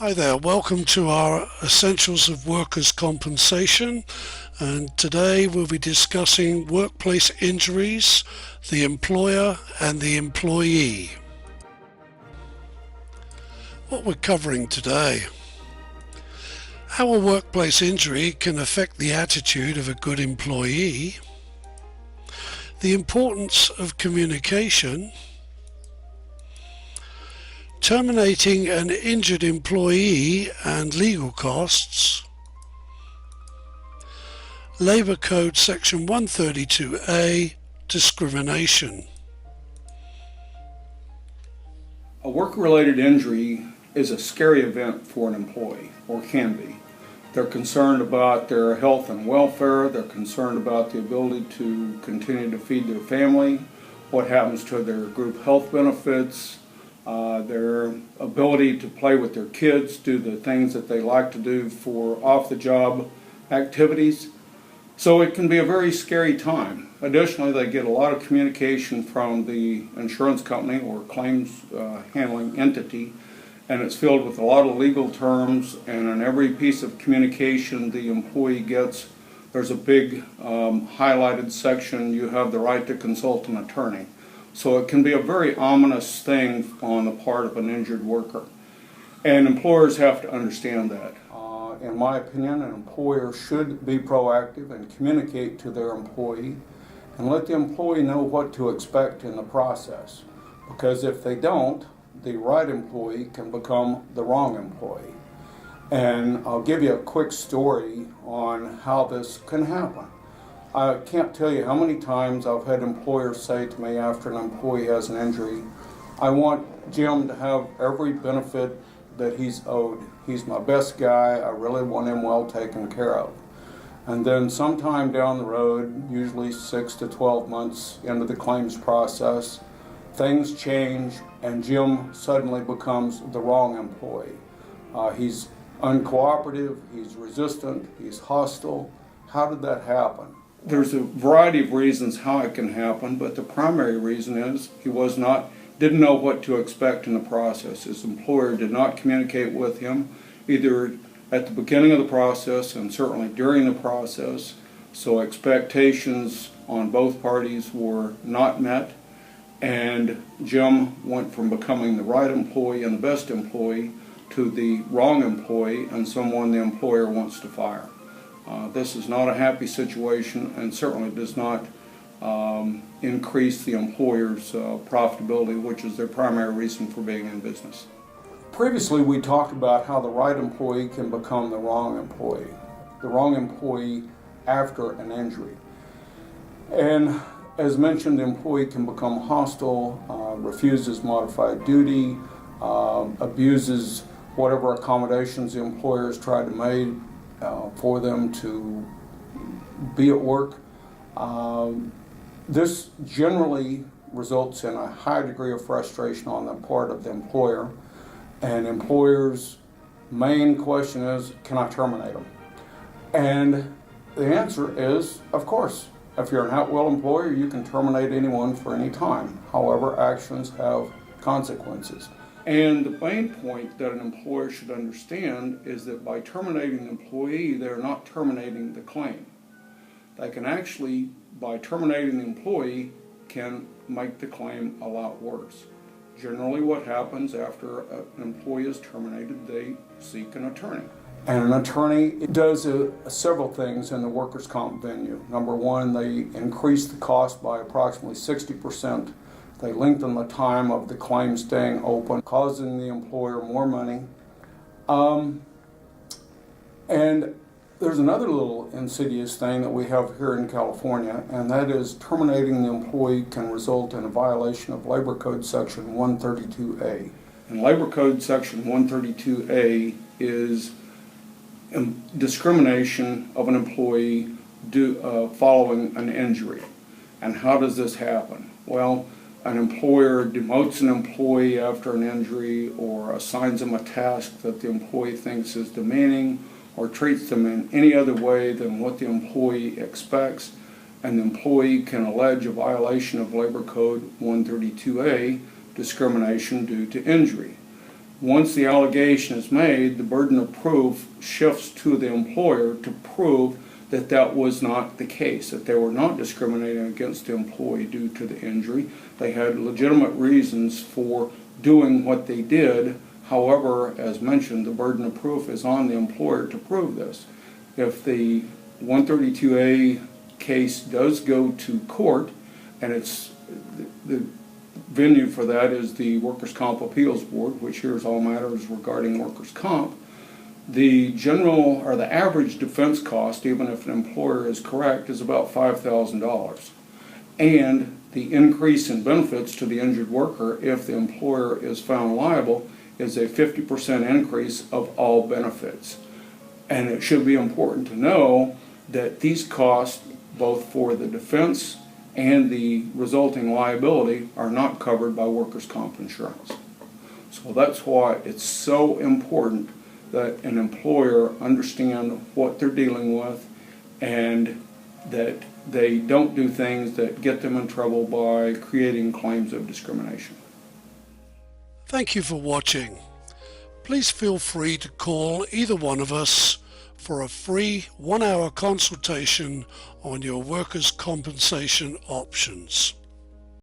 Hi there, welcome to our Essentials of Workers' Compensation, and today we'll be discussing workplace injuries, the employer and the employee. What we're covering today: how a workplace injury can affect the attitude of a good employee, the importance of communication, terminating an injured employee and legal costs, Labour Code Section 132A, discrimination. A work-related injury is a scary event for an employee, or can be. They're concerned about their health and welfare, they're concerned about the ability to continue to feed their family, what happens to their group health benefits, their ability to play with their kids, do the things that they like to do for off-the-job activities. So it can be a very scary time. Additionally, they get a lot of communication from the insurance company or claims handling entity, and it's filled with a lot of legal terms, and in every piece of communication the employee gets, there's a big highlighted section: you have the right to consult an attorney. So it can be a very ominous thing on the part of an injured worker. And employers have to understand that. In my opinion, an employer should be proactive and communicate to their employee and let the employee know what to expect in the process. Because if they don't, the right employee can become the wrong employee. And I'll give you a quick story on how this can happen. I can't tell you how many times I've had employers say to me after an employee has an injury, "I want Jim to have every benefit that he's owed. He's my best guy. I really want him well taken care of." And then sometime down the road, usually 6 to 12 months into the claims process, things change and Jim suddenly becomes the wrong employee. He's uncooperative, he's resistant, he's hostile. How did that happen? There's a variety of reasons how it can happen, but the primary reason is he didn't know what to expect in the process. His employer did not communicate with him, either at the beginning of the process and certainly during the process, so expectations on both parties were not met, and Jim went from becoming the right employee and the best employee to the wrong employee and someone the employer wants to fire. This is not a happy situation and certainly does not increase the employer's profitability, which is their primary reason for being in business. Previously, we talked about how the right employee can become the wrong employee after an injury. And as mentioned, the employee can become hostile, refuses modified duty, abuses whatever accommodations the employer has tried to make for them to be at work. This generally results in a high degree of frustration on the part of the employer, and employer's main question is, can I terminate them? And the answer is, of course. If you're an at-will employer, you can terminate anyone for any time. However, actions have consequences. And the main point that an employer should understand is that by terminating the employee, they're not terminating the claim. They can actually, by terminating the employee, can make the claim a lot worse. Generally what happens after an employee is terminated, they seek an attorney. And an attorney does several things in the workers' comp venue. Number one, they increase the cost by approximately 60%. They lengthen the time of the claim staying open, causing the employer more money. And there's another little insidious thing that we have here in California, and that is terminating the employee can result in a violation of Labor Code Section 132A. And Labor Code Section 132A is discrimination of an employee following an injury. And how does this happen? Well, an employer demotes an employee after an injury or assigns them a task that the employee thinks is demeaning or treats them in any other way than what the employee expects, and the employee can allege a violation of Labor Code 132A, discrimination due to injury. Once the allegation is made, the burden of proof shifts to the employer to prove that that was not the case, that they were not discriminating against the employee due to the injury. They had legitimate reasons for doing what they did. However, as mentioned, the burden of proof is on the employer to prove this. If the 132A case does go to court, and it's the venue for that is the Workers' Comp Appeals Board, which hears all matters regarding workers' comp, the general or the average defense cost, even if an employer is correct, is about $5,000. And the increase in benefits to the injured worker, if the employer is found liable, is a 50% increase of all benefits. And it should be important to know that these costs, both for the defense and the resulting liability, are not covered by workers' comp insurance. So that's why it's so important that an employer understand what they're dealing with and that they don't do things that get them in trouble by creating claims of discrimination. Thank you for watching. Please feel free to call either one of us for a free 1-hour consultation on your workers' compensation options.